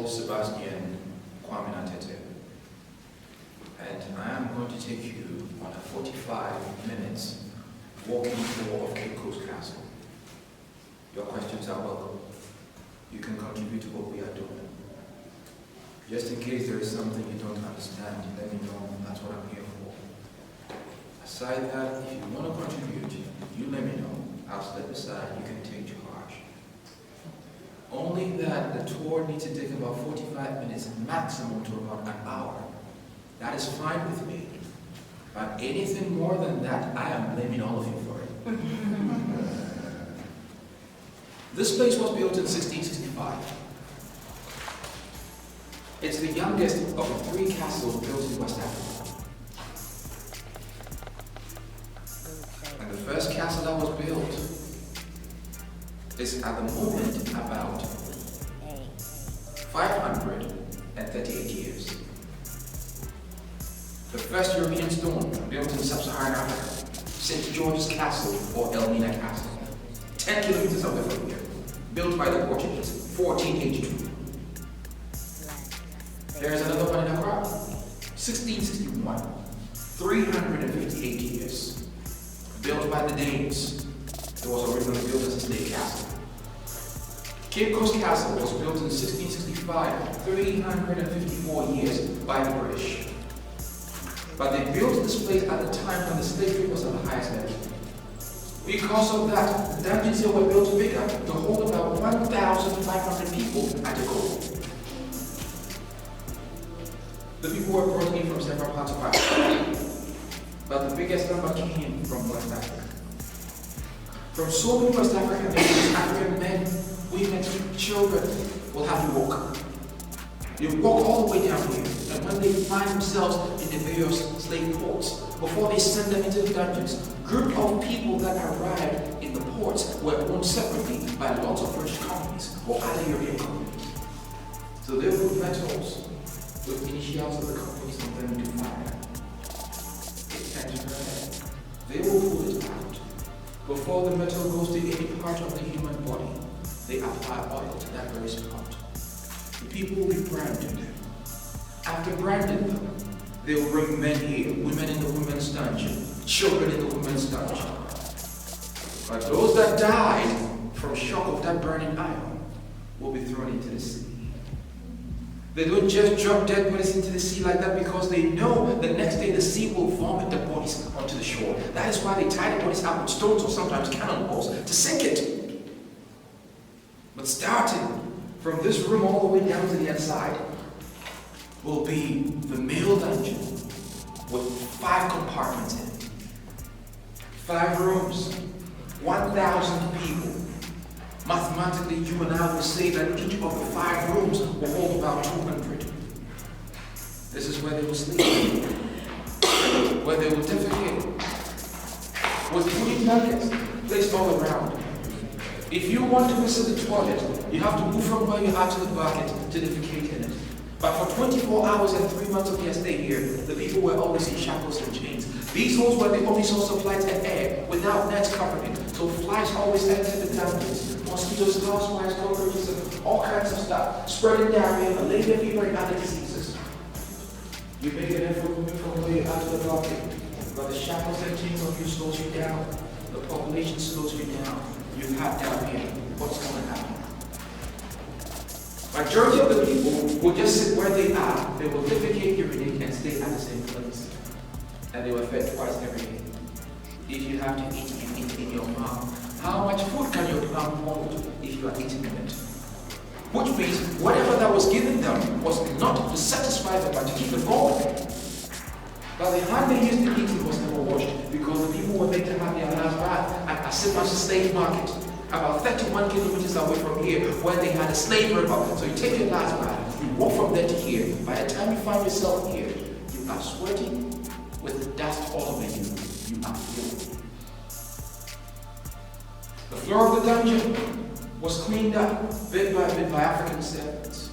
Sebastian Kwame Natete, and I am going to take you on a 45 minutes walking tour of Cape Coast Castle. Your questions are welcome. You can contribute to what we are doing. Just in case there is something you don't understand, let me know. That's what I'm here for. Aside that, if you want to contribute, you let me know. I'll step aside. You can take charge. Only that the tour needs to take about 45 minutes maximum to about an hour. That is fine with me. But anything more than that, I am blaming all of you for it. This place was built in 1665. It's the youngest of the 3 castles built in West Africa. And the first castle that was built is at the moment about 538 years. The first European stone built in sub-Saharan Africa, St. George's Castle or Elmina Castle, 10 kilometers away from here, built by the Portuguese, 1482. There's another one in Accra, 1661, 358 years, built by the Danes. It was originally built as a slave castle. Cape Coast Castle was built in 1665, 354 years by the British. But they built this place at the time when the slave trade was at the highest level. Because of that, the dungeons here were built bigger to hold about 1,500 people at a go. The people were brought in from several parts of Africa, but the biggest number came from West Africa. From so many West African nations, African men, women, children will have to walk. They walk all the way down here, and when they find themselves in the various slave ports, before they send them into the dungeons, group of people that arrived in the ports were owned separately by lots of British companies or other European companies. So they would put metals with initials of the companies and them into fire. It enters their head. They will pull it out. Before the metal goes to any part of the human body, they apply oil to that very spot. The people will be branded. After branding them, they will bring men here, women in the women's dungeon, children in the women's dungeon. But those that died from shock of that burning iron will be thrown into the sea. They don't just drop dead bodies into the sea like that because they know the next day the sea will vomit the bodies onto the shore. That is why they tie the bodies out with stones or sometimes cannonballs to sink it. But starting from this room all the way down to the inside will be the male dungeon with 5 compartments in it. 5 rooms, 1,000 people. Mathematically, you and I will say that each of the 5 rooms will hold about 200. This is where they will sleep, where they will defecate, with food blankets placed all around. If you want to visit the toilet, you have to move from where you are to the bucket to defecate in it. But for 24 hours and 3 months of their stay here, the people were always in shackles and chains. These holes were the only source of light and air, without nets covering it. So flies always entered the dungeons. Mosquitoes, houseflies, cockroaches, and all kinds of stuff, spreading diarrhea, malaria, fever, and other diseases. You make an effort moving from where you are to the bucket, but the shackles and chains of you slows you down. The population slows you down. You have diarrhea. What's going to happen? Majority of the people will just sit where they are. They will defecate, urinate, and stay at the same place. And they were fed twice every day. If you have to eat, you eat in your mouth. How much food can your palm hold if you are eating in it? Which means whatever that was given them was not to satisfy them, but to keep them going. But the hand they used to eat it was never washed because the people were made to have their last bath at Asima's slave market, about 31 kilometers away from here, where they had a slave river. So you take your last bath, you walk from there to here. By the time you find yourself here, you are sweating with dust all over you. You are filthy. The floor of the dungeon was cleaned up bit by African servants.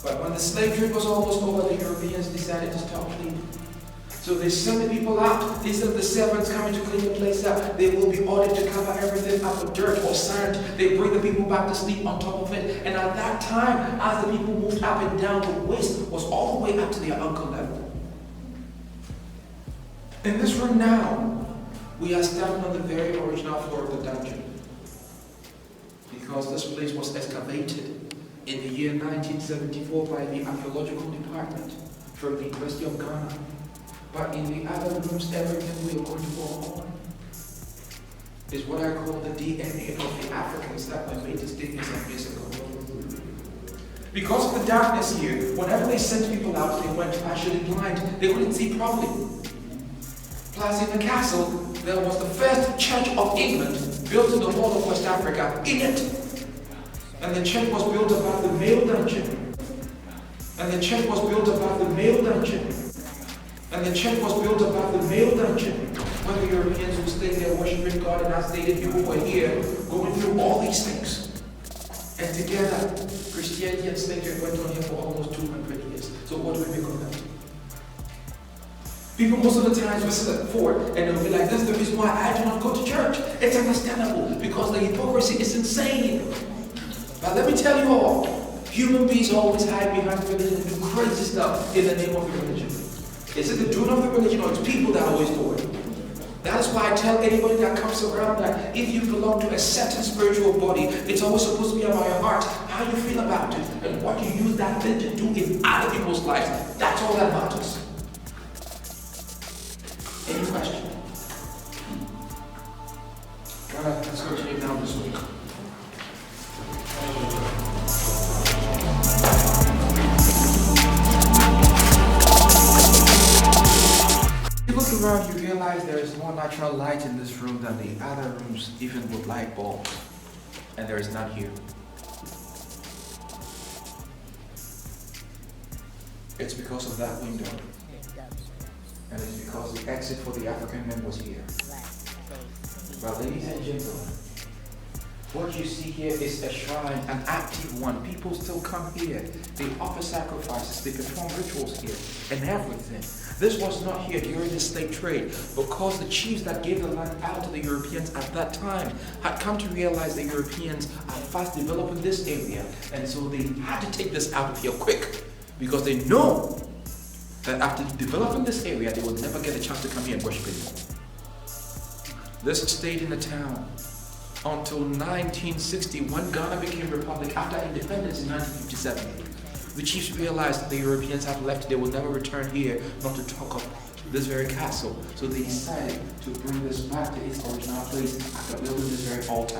But when the slave trade was almost over, the Europeans decided to stop cleaning. So they send the people out. These are the servants coming to clean the place up. They will be ordered to cover everything up with dirt or sand. They bring the people back to sleep on top of it. And at that time, as the people moved up and down, the waste was all the way up to their ankle level. In this room now, we are standing on the very original floor of the dungeon. Because this place was excavated in the year 1974 by the archaeological department from the University of Ghana. But in the other rooms, everything we are going to go on is what I call the DNA of the Africans that were made to statements some years ago. Because of the darkness here, whenever they sent people out, they went partially blind. They couldn't see properly. Plus, in the castle, there was the first church of England built in the whole of West Africa in it. And the church was built above the male dungeon. And the church was built above the male dungeon. And the church was built above the male dungeon, where the Europeans would stay there worshiping God, and as they did, people were here going through all these things. And together, Christianity and slavery went on here for almost 200 years. So what do we make of that? People most of the times will sit forward and they'll be like, "That's the reason why I do not go to church." It's understandable, because the hypocrisy is insane. But let me tell you all, human beings always hide behind religion and do crazy stuff in the name of religion. Is it the doing of the religion, or it's people that always do it? That is why I tell anybody that comes around that if you belong to a certain spiritual body, it's always supposed to be about your heart, how you feel about it, and what you use that thing to do in other people's lives. That's all that matters. Any question? Let's continue down this week. Around, you realize there is more natural light in this room than the other rooms, even with light bulbs, and there is none here. It's because of that window, and it's because the exit for the African men was here. But ladies and gentlemen, what you see here is a shrine, an active one. People still come here. They offer sacrifices, they perform rituals here, and everything. This was not here during the slave trade, because the chiefs that gave the land out to the Europeans at that time had come to realize the Europeans are fast developing this area, and so they had to take this out of here quick, because they know that after developing this area, they will never get a chance to come here and worship anymore. This stayed in the town until 1960, when Ghana became a republic after independence in 1957. The chiefs realized that the Europeans have left, they will never return here, not to talk of this very castle. So they decided to bring this back to its original place after building this very altar.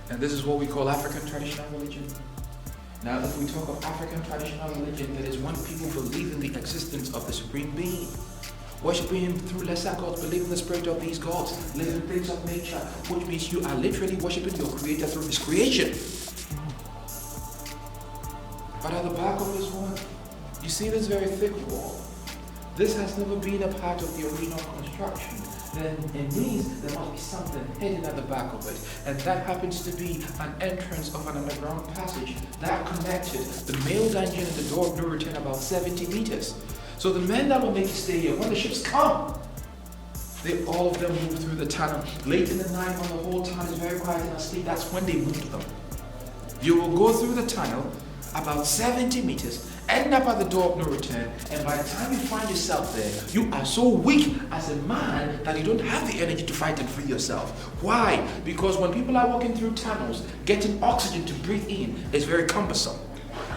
And this is what we call African traditional religion. Now, if we talk of African traditional religion, it is when people believe in the existence of the Supreme Being, worshiping Him through lesser gods, believing in the spirit of these gods, living things of nature, which means you are literally worshiping your Creator through His creation. But at the back of this one, you see this very thick wall. This has never been a part of the original construction. Then it means there must be something hidden at the back of it. And that happens to be an entrance of an underground passage that connected the male dungeon and the door of no return about 70 meters. So the men that will make it stay here, when the ships come, all of them move through the tunnel. Late in the night when the whole town is very quiet and asleep, that's when they move them. You will go through the tunnel about 70 meters, end up at the door of no return, and by the time you find yourself there, you are so weak as a man that you don't have the energy to fight and free yourself. Why? Because when people are walking through tunnels, getting oxygen to breathe in is very cumbersome.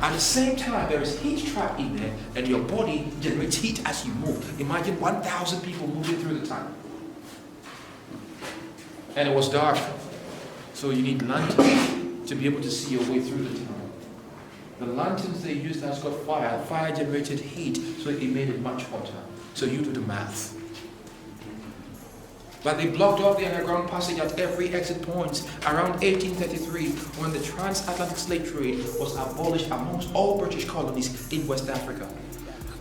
At the same time, there is heat trapped in there, and your body generates heat as you move. Imagine 1,000 people moving through the tunnel. And it was dark, so you need lanterns to be able to see your way through the tunnel. The lanterns they used has got fire. Fire generated heat, so it made it much hotter. So you do the math. But they blocked off the underground passage at every exit point around 1833, when the transatlantic slave trade was abolished amongst all British colonies in West Africa.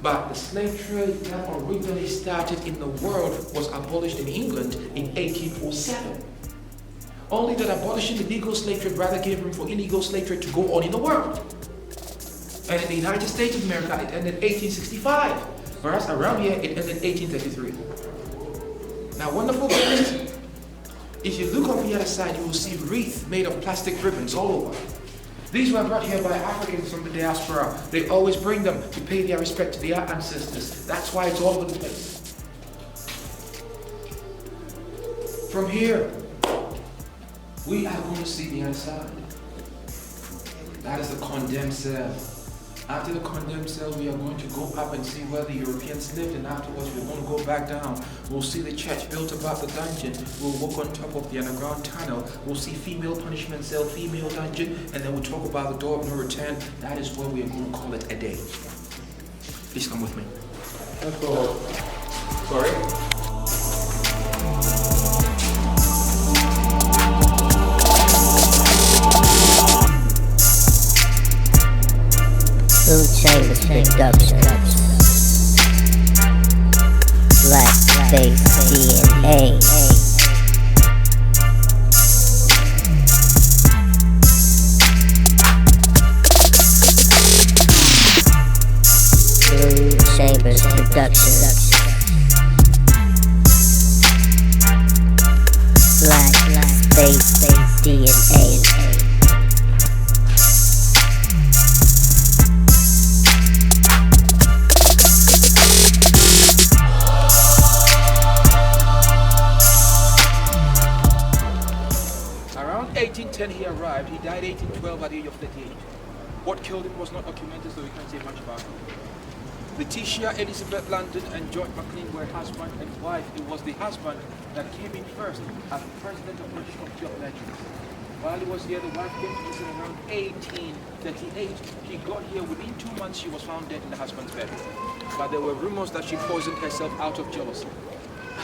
But the slave trade that originally started in the world was abolished in England in 1807. Only that abolishing the legal slave trade rather gave room for illegal slave trade to go on in the world. And in the United States of America, it ended in 1865. For us around here, it ended 1833. Now, wonderful thing is, if you look on the other side, you will see wreaths made of plastic ribbons all over. These were brought here by Africans from the diaspora. They always bring them to pay their respect to their ancestors. That's why it's all over the place. From here, we are going to see the other side. That is the condemned cell. After the condemned cell, we are going to go up and see where the Europeans lived, and afterwards we're going to go back down. We'll see the church built above the dungeon. We'll walk on top of the underground tunnel. We'll see female punishment cell, female dungeon, and then we'll talk about the door of no return. That is where we are going to call it a day. Please come with me. Let's go. Sorry? Blue Chambers Productions. Blackface DNA. Blue Chambers Productions. Blackface DNA. Around 1810 he arrived. He died 1812 at the age of 38. What killed him was not documented, so we can't say much about him. Letitia Elizabeth London and George McLean were husband and wife. It was the husband that came in first as the president of British Committee of Legends. While he was here, the wife came to visit around 1838. She got here within 2 months. She was found dead in the husband's bed. But there were rumors that she poisoned herself out of jealousy.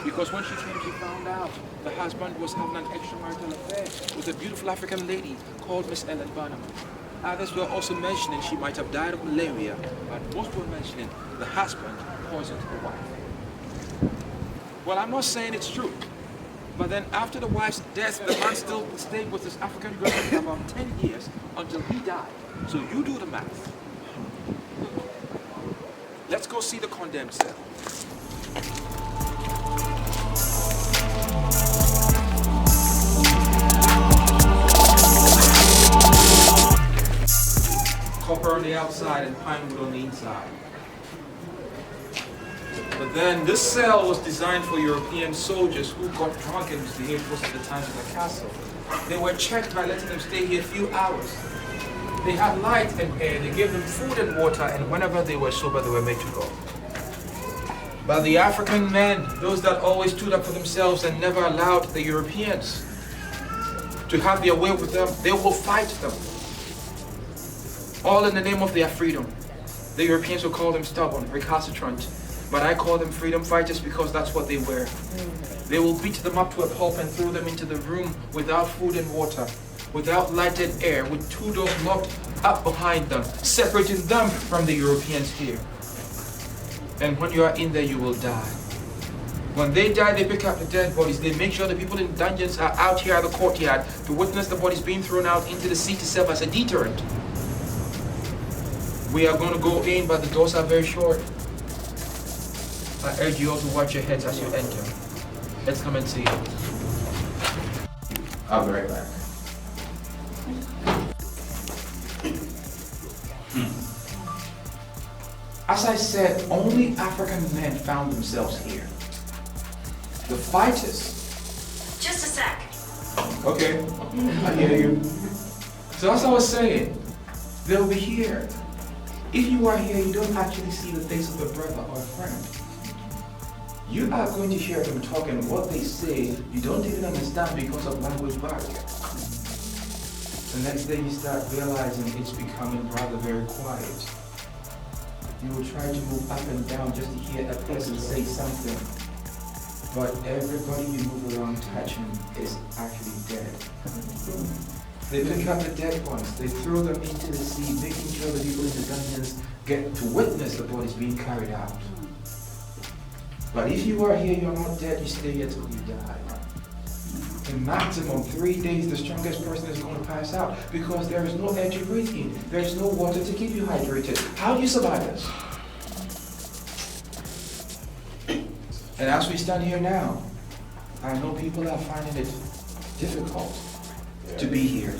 Because when she came, she found out the husband was having an extramarital affair with a beautiful African lady called Miss Ellen Barnum. Others were also mentioning she might have died of malaria, but most were mentioning the husband poisoned the wife. Well, I'm not saying it's true, but then after the wife's death, the man still stayed with his African girl for about 10 years until he died. So you do the math. Let's go see the condemned cell. Copper on the outside and pine wood on the inside. But then this cell was designed for European soldiers who got drunk and misbehaved most of the times in the castle. They were checked by letting them stay here a few hours. They had light and air, they gave them food and water, and whenever they were sober, they were made to go. But the African men, those that always stood up for themselves and never allowed the Europeans to have their way with them, they will fight them. All in the name of their freedom. The Europeans will call them stubborn, recalcitrant, but I call them freedom fighters because that's what they were. They will beat them up to a pulp and throw them into the room without food and water, without lighted air, with 2 doors locked up behind them, separating them from the Europeans here. And when you are in there, you will die. When they die, they pick up the dead bodies. They make sure the people in dungeons are out here at the courtyard to witness the bodies being thrown out into the sea to serve as a deterrent. We are going to go in, but the doors are very short. I urge you all to watch your heads as you enter. Let's come and see. I'll be right back. As I said, only African men found themselves here. The fighters. Just a sec. Okay, I hear you. So as I was saying, they'll be here. If you are here, you don't actually see the face of a brother or a friend. You are going to hear them talk, and what they say, you don't even understand because of language barrier. The next day you start realizing it's becoming rather very quiet. You will try to move up and down just to hear a person say something. But everybody you move around touching is actually dead. They pick up the dead ones, they throw them into the sea, making sure the people in the dungeons get to witness the bodies being carried out. But if you are here, you're not dead, you stay here till you die. In maximum 3 days, the strongest person is going to pass out because there is no air to breathe in. There is no water to keep you hydrated. How do you survive this? And as we stand here now, I know people are finding it difficult to be here.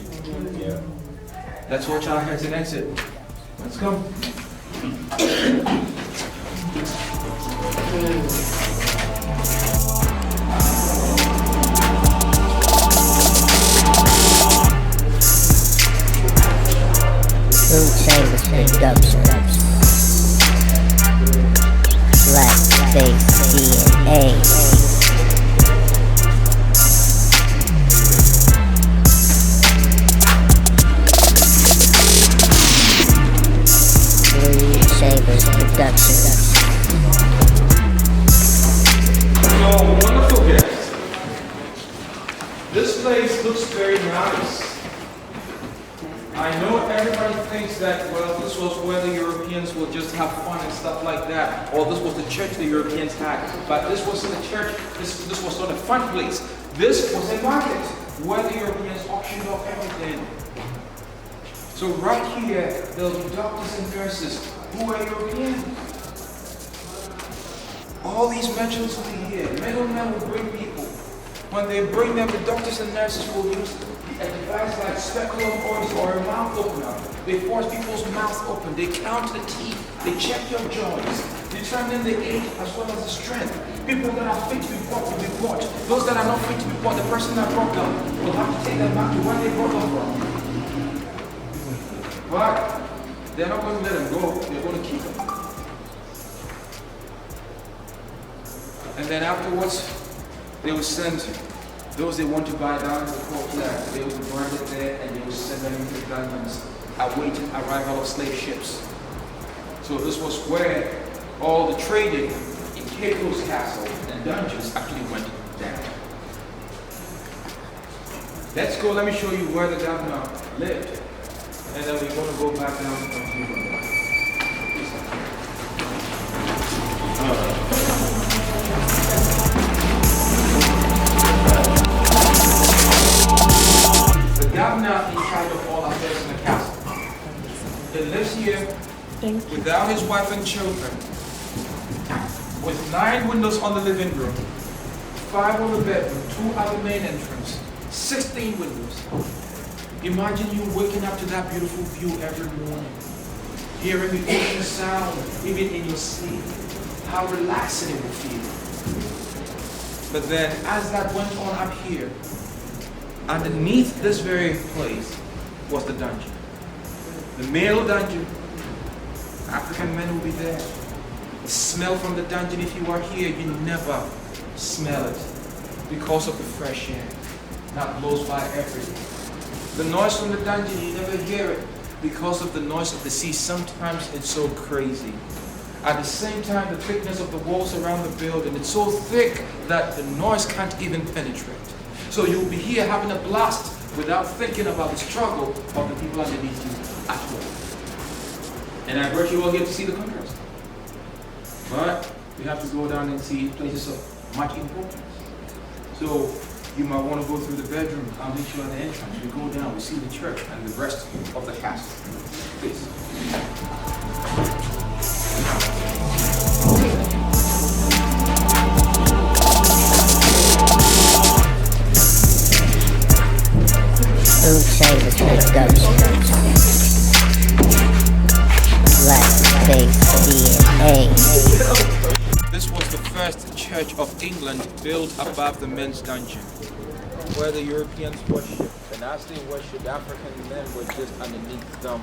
Let's watch our heads and exit. Let's go. Food Chambers Productions. Black Face DNA. Chambers Productions. So, wonderful guests. This place looks very nice. I know everybody thinks that, well, this was where the Europeans would just have fun and stuff like that, or this was the church the Europeans had. But this wasn't a church, this was not a fun place. This was a market where the Europeans auctioned off everything. So right here, there'll be doctors and nurses who are European. All these merchants will be here. Middlemen will bring people. When they bring them, the doctors and nurses will use a device like speculum oils or a mouth opener. They force people's mouths open. They count the teeth. They check your joints. Determine the age as well as the strength. People that are fit to be bought will be bought. Those that are not fit to be bought, the person that brought them will have to take them back to where they brought them from. But they're not going to let them go. They're going to keep them. And then afterwards, they will send those they want to buy down to the port there. They will burn it there and they will send them into the dungeons, awaiting arrival of slave ships. So this was where all the trading in Cato's castle and dungeons actually went down. Let's go, let me show you where the governor lived. And then we're going to go back down to Cuba. The governor in charge of all affairs in the castle. He lives here without his wife and children, with 9 windows on the living room, 5 on the bedroom, 2 at the main entrance, 16 windows. Imagine you waking up to that beautiful view every morning, hearing the ocean sound even in your sleep. How relaxing it will feel. But then, as that went on up here, underneath this very place was the dungeon. The male dungeon. African men will be there. The smell from the dungeon, if you are here, you never smell it because of the fresh air that blows by everywhere. The noise from the dungeon, you never hear it because of the noise of the sea. Sometimes it's so crazy. At the same time, the thickness of the walls around the building, it's so thick that the noise can't even penetrate. So you'll be here having a blast without thinking about the struggle of the people underneath you at all. And I brought you all here to see the contrast. But we have to go down and see places of much importance. So you might want to go through the bedroom. I'll meet you at the entrance. We go down, we see the church and the rest of the castle. Please. Food Chambers Productions. Black Face DNA. This was the first church of England built above the men's dungeon, where the Europeans worshipped. And as they worshipped, African men were just underneath them,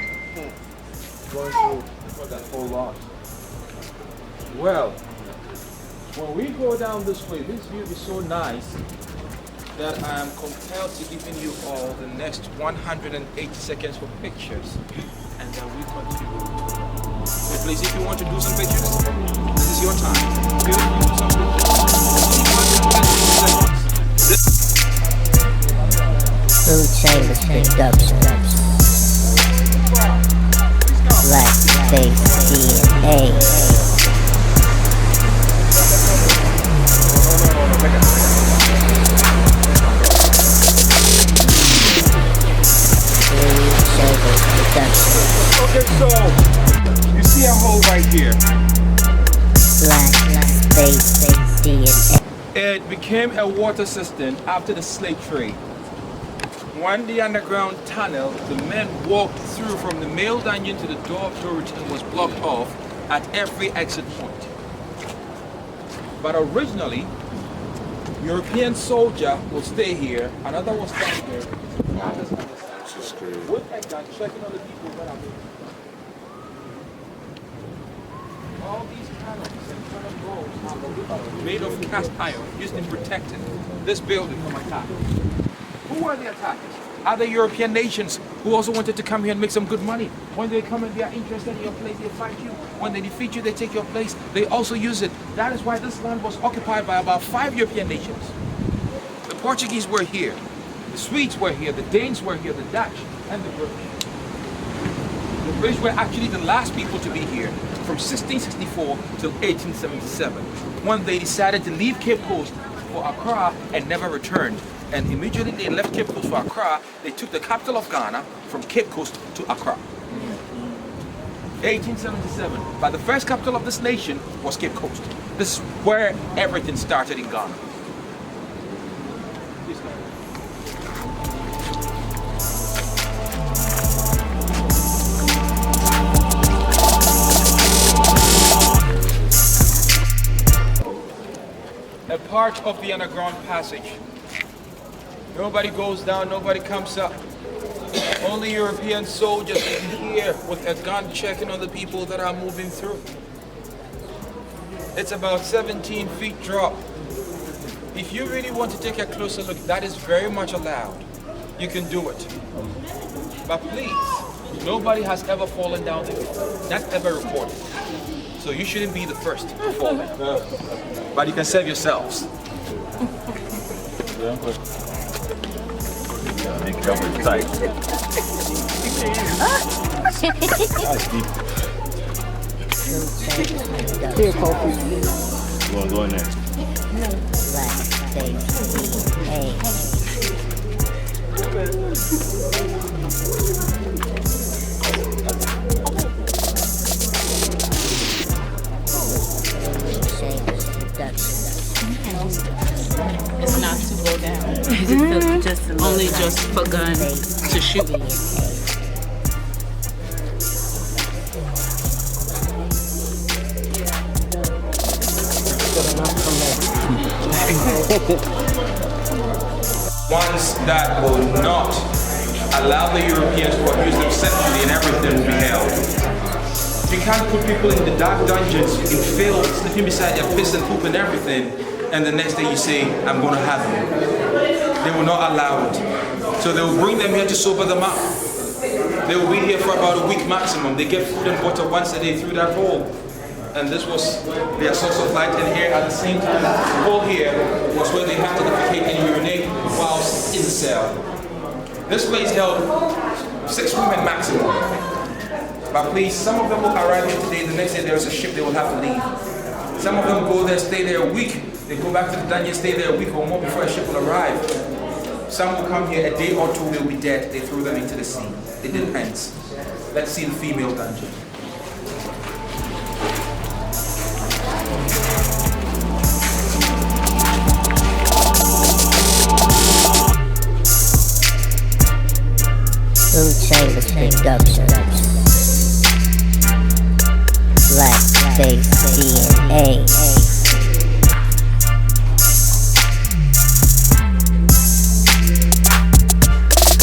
going through that whole lot. Well, when we go down this way, this view is so nice that I am compelled to giving you all the next 180 seconds for pictures, and then we continue. So please, if you want to do some pictures, this is your time. If you want to do some pictures, Food Chambers Productions. Black Face DNA. Okay, so you see a hole right here. Black space DNA. It became a water system after the slave trade. When the underground tunnel the men walked through from the male dungeon to the door of Dorotin was blocked off at every exit point. But originally, European soldier will stay here, another will stand here, with a gun checking on the people that are moving. All these panels and tunnel walls are made of cast iron, used in protecting this building from attack. Who are the attackers? Other European nations who also wanted to come here and make some good money. When they come and they are interested in your place, they fight you. When they defeat you, they take your place. They also use it. That is why this land was occupied by about 5 European nations. The Portuguese were here. The Swedes were here. The Danes were here. The Dutch and the British. The British were actually the last people to be here from 1664 till 1877, when they decided to leave Cape Coast for Accra and never returned. And immediately they left Cape Coast for Accra, they took the capital of Ghana from Cape Coast to Accra. 1877. But the first capital of this nation was Cape Coast. This is where everything started in Ghana. A part of the underground passage. Nobody goes down, nobody comes up. Only European soldiers here with a gun checking on the people that are moving through. It's about 17 feet drop. If you really want to take a closer look, that is very much allowed. You can do it. But please, nobody has ever fallen down there. That's ever reported. So you shouldn't be the first to fall down. But you can save yourselves. Make it up tight. Here, Kofi. You want to go in there? Black space DNA. It's not to go down. Only just for gun to shoot. Ones that will not allow the Europeans to abuse them sexually and everything will be held. You can't put people in the dark dungeons in field, sleeping beside their piss and poop and everything, and the next day you say, I'm going to have them. They will not allow it. So they will bring them here to sober them up. They will be here for about a week maximum. They get food and water once a day through that hole. And this was their source of light, and here at the same time, the hole here was where they had to defecate and urinate whilst in the cell. This place held 6 women maximum. But please, some of them will arrive here today, the next day there is a ship they will have to leave. Some of them go there, stay there a week. They go back to the dungeon, stay there a week or more before a ship will arrive. Some will come here a day or two, they'll be dead. They throw them into the sea. It depends. Let's see the female dungeon. Blue Chambers Production. Black Face DNA.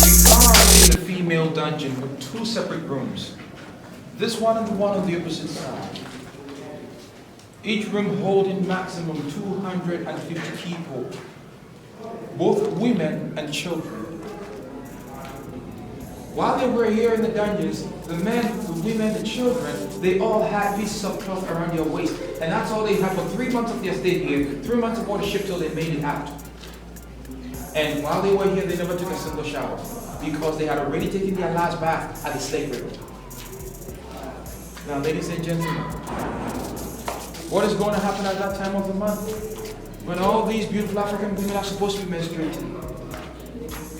We are in the female dungeon with 2 separate rooms. This one and the one on the opposite side. Each room holding maximum 250 people, both women and children. While they were here in the dungeons, the men, the women, the children, they all had pieces of cloth around their waist. And that's all they had for 3 months of their stay here, 3 months aboard the ship till they made it out. And while they were here, they never took a single shower because they had already taken their last bath at the slave river. Now, ladies and gentlemen, what is going to happen at that time of the month when all these beautiful African women are supposed to be menstruating?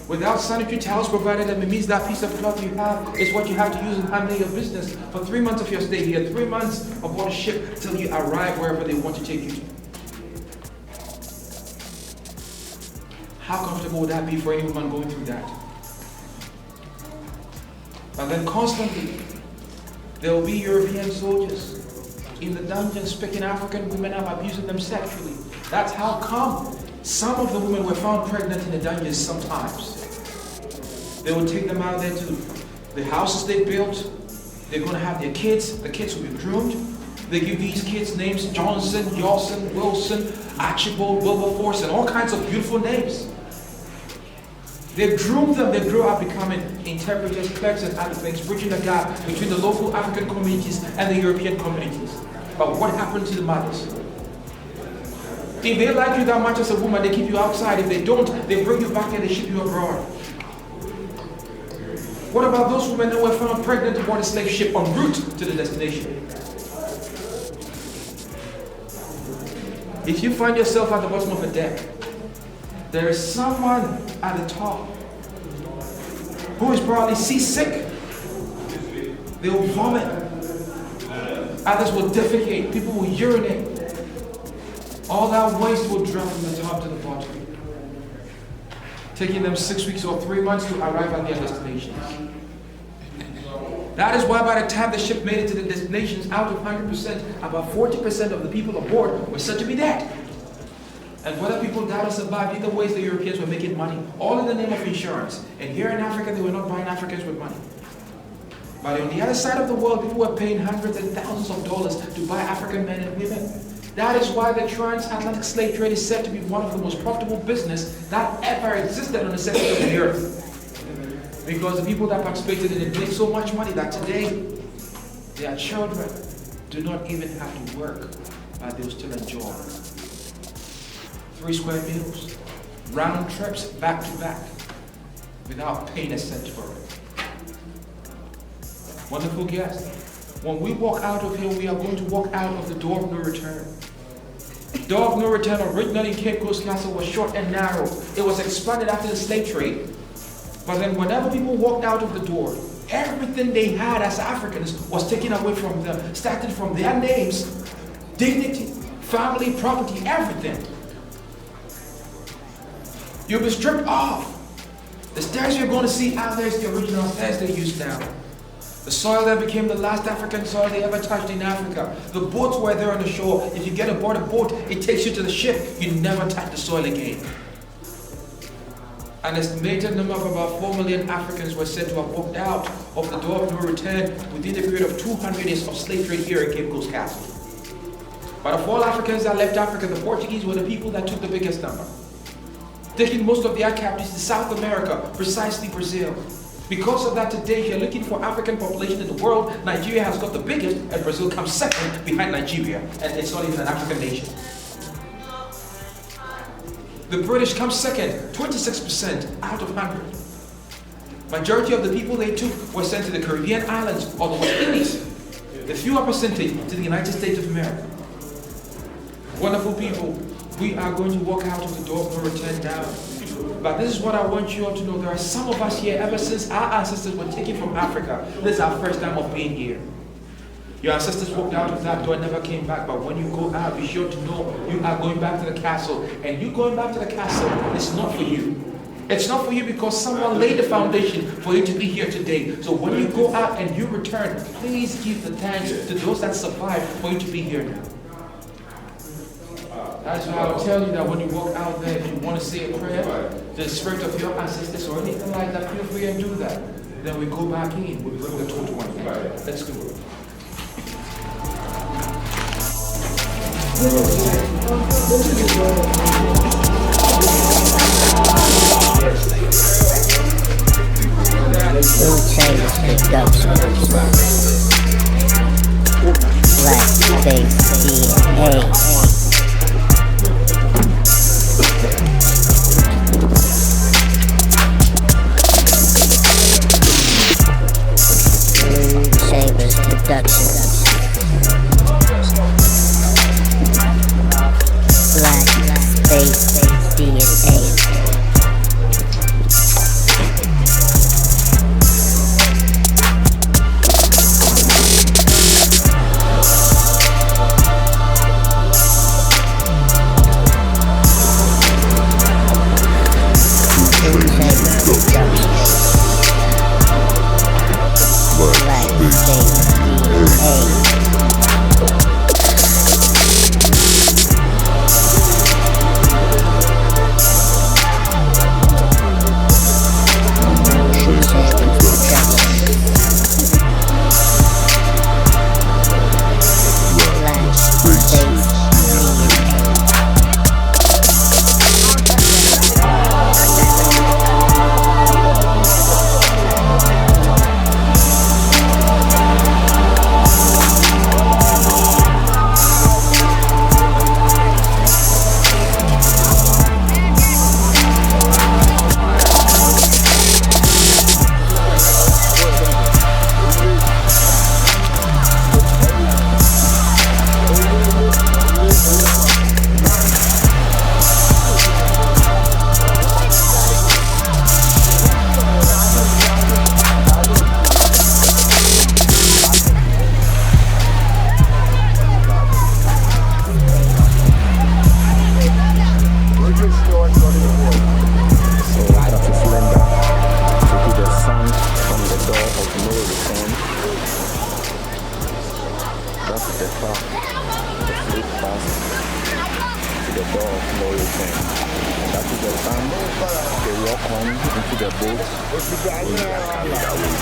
Without sanitary towels provided, that means that piece of cloth you have is what you have to use in handling your business for 3 months of your stay here, 3 months aboard a ship till you arrive wherever they want to take you to. How comfortable would that be for any woman going through that? And then constantly, there will be European soldiers in the dungeons picking African women up, abusing them sexually. That's how come some of the women were found pregnant in the dungeons sometimes. They would take them out there to the houses they built. They're going to have their kids. The kids will be groomed. They give these kids names: Johnson, Yawson, Wilson, Archibald, Wilberforce, and all kinds of beautiful names. They groomed them. They grew up becoming interpreters, clerks, and other things, bridging the gap between the local African communities and the European communities. But what happened to the mothers? If they like you that much as a woman, they keep you outside. If they don't, they bring you back and they ship you abroad. What about those women that were found pregnant aboard a slave ship en route to the destination? If you find yourself at the bottom of a deck, there is someone at the top who is probably seasick. They will vomit. Others will defecate. People will urinate. All that waste will drop from the top to the bottom, taking them 6 weeks or 3 months to arrive at their destinations. That is why by the time the ship made it to the destinations, out of 100%, about 40% of the people aboard were said to be dead. And whether people died or survived, either ways the Europeans were making money, all in the name of insurance. And here in Africa, they were not buying Africans with money. But on the other side of the world, people were paying hundreds and thousands of dollars to buy African men and women. That is why the transatlantic slave trade is said to be one of the most profitable business that ever existed on the surface of the earth. Because the people that participated in it made so much money that today, their children do not even have to work, but they'll still enjoy 3 square meals, round trips back to back, without paying a cent for it. Wonderful guest. When we walk out of here, we are going to walk out of the door of no return. The door of no return originally in Cape Coast Castle was short and narrow. It was expanded after the slave trade. But then whenever people walked out of the door, everything they had as Africans was taken away from them, starting from their names, dignity, family, property, everything. You'll be stripped off. The stairs you're going to see out there is the original stairs they use now. The soil that became the last African soil they ever touched in Africa. The boats were there on the shore. If you get aboard a boat, it takes you to the ship. You never touch the soil again. An estimated number of about 4 million Africans were said to have walked out of the door of no return within the period of 200 years of slave trade here in Cape Coast Castle. But of all Africans that left Africa, the Portuguese were the people that took the biggest number, taking most of their captives to South America, precisely Brazil. Because of that, today, if you're looking for African population in the world, Nigeria has got the biggest, and Brazil comes second behind Nigeria, and it's not even an African nation. The British come second, 26% out of 100. Majority of the people they took were sent to the Caribbean islands or the West Indies. A fewer percentage to the United States of America. Wonderful people, we are going to walk out of the door of no return now. But this is what I want you all to know. There are some of us here, ever since our ancestors were taken from Africa, this is our first time of being here. Your ancestors walked out of that door and never came back. But when you go out, be sure to know you are going back to the castle. And you going back to the castle, it's not for you. It's not for you because someone laid the foundation for you to be here today. So when you go out and you return, please give the thanks to those that survived for you to be here now. That's why I'll tell you that when you walk out there, if you want to say a prayer, the spirit of your ancestors or anything like that, feel free and do that. Then we go back in, we bring the total one. Let's do it. Blue Chains Production. Blackface DNA. Blackface DNA. the car, the fleet pass to the door of no return. And that is the time they walk on into the boat when they are carried away.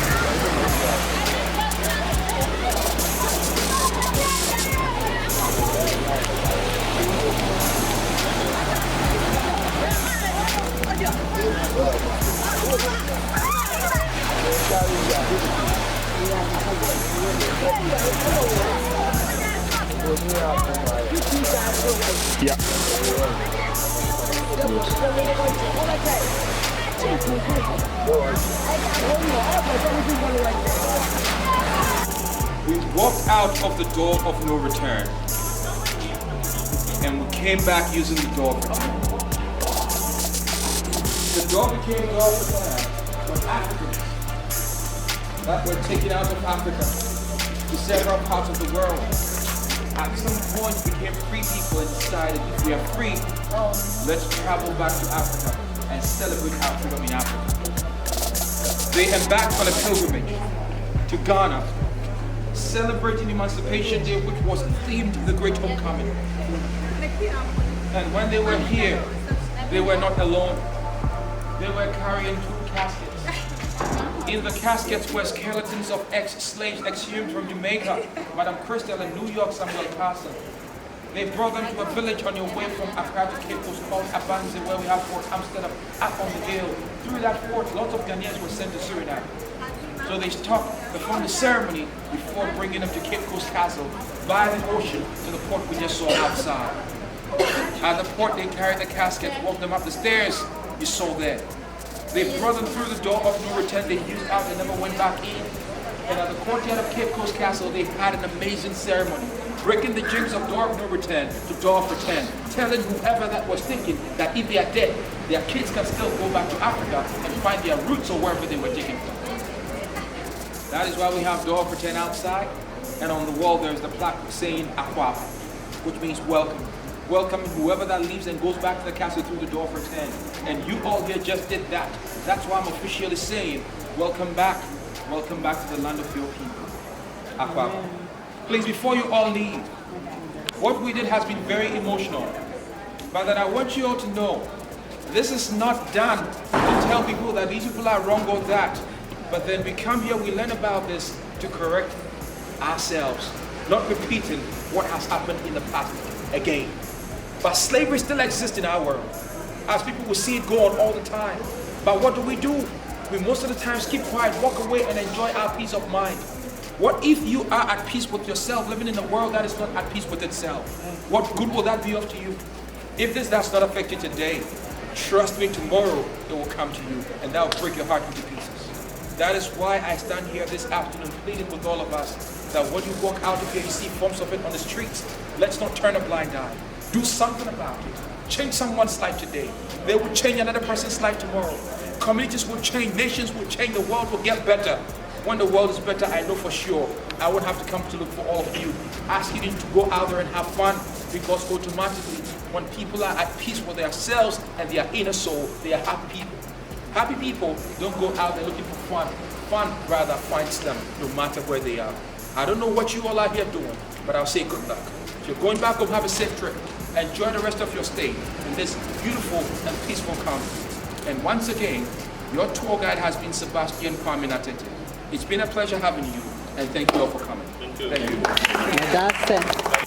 Yeah. We walked out of the door of no return, and we came back using the door of return. The door became the door of return when Africans that were taken out of Africa to several parts of the world at some point became free people and decided if we are free, let's travel back to Africa and celebrate our freedom in Africa. They embarked on a pilgrimage to Ghana, celebrating Emancipation Day, which was themed the Great Homecoming. And when they were here, they were not alone. They were carrying 2 caskets. In the caskets were skeletons of ex-slaves exhumed from Jamaica, Madam Crystal, and New York, Samuel Carson. They brought them to a village on your way from Accra to Cape Coast called Abanze, where we have Fort Amsterdam up on the hill. Through that fort, lots of Ghanaians were sent to Suriname. So they stopped, performed the ceremony before bringing them to Cape Coast Castle by the ocean to the port we just saw outside. At the port, they carried the caskets, walked them up the stairs you saw there. They brought them through the door of no return. They used out, they never went back in. And at the courtyard of Cape Coast Castle, they had an amazing ceremony, breaking the jinx of door of no return to door of return, telling whoever that was thinking that if they are dead, their kids can still go back to Africa and find their roots or wherever they were taken from. That is why we have door of return outside, and on the wall there is the plaque saying Aqua, which means welcome. Welcoming whoever that leaves and goes back to the castle through the door of return. And you all here just did that. That's why I'm officially saying, welcome back to the land of your people. Aqua. Please, before you all leave, what we did has been very emotional. But that I want you all to know, this is not done to tell people that these people are wrong or that. But then we come here, we learn about this to correct ourselves, not repeating what has happened in the past again. But slavery still exists in our world, as people will see it go on all the time. But what do? We most of the times keep quiet, walk away and enjoy our peace of mind. What if you are at peace with yourself, living in a world that is not at peace with itself? What good will that be of to you? If this does not affect you today, trust me, tomorrow it will come to you, and that will break your heart into pieces. That is why I stand here this afternoon pleading with all of us that when you walk out of here, you see forms of it on the streets. Let's not turn a blind eye. Do something about it. Change someone's life today. They will change another person's life tomorrow. Communities will change, nations will change, the world will get better. When the world is better, I know for sure I won't have to come to look for all of you, asking you to go out there and have fun, because automatically, when people are at peace with themselves and their inner soul, they are happy people. Happy people don't go out there looking for fun. Fun rather finds them, no matter where they are. I don't know what you all are here doing, but I'll say good luck. If you're going back home, have a safe trip. Enjoy the rest of your stay in this beautiful and peaceful country. And once again, your tour guide has been Sebastian Kwame Natete. It's been a pleasure having you, and thank you all for coming. Thank you. That's it.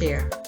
share.